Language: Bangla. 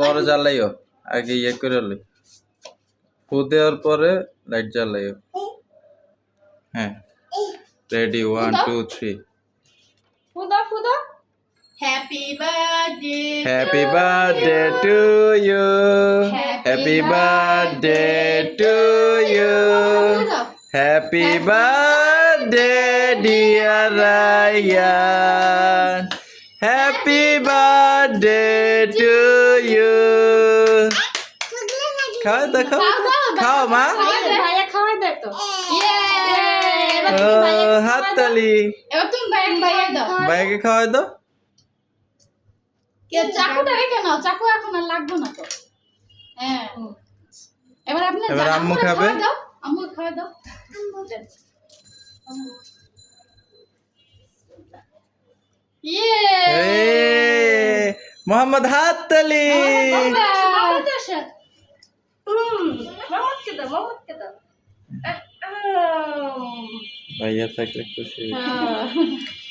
পরে জ্বালাইও আগে ইয়ে করে লই ফু দেওয়ার পরে লাইট জ্বালাইও হ্যাঁ রেডি 1 2 3 ফুদা happy birthday happy birthday to you happy birthday to you happy birthday dear Rayan happy birthday to you খাও দেখো খাও মা ভাইয়া খাওয়াই দে তো ও হাততালি এবার তুমি ভাইয়া দাও ভাইকে খাওয়াই দাও কে চাকুটা রেখে নাও চাকু এখন আর লাগবে না তো হ্যাঁ এবার আপনি এবার আম্মু খাবে আম্মু খাওয়া দাও ইয়ে মোহাম্মদ হাততালি মামাকে দাও ভাইয়া থাকলে খুশি হ্যাঁ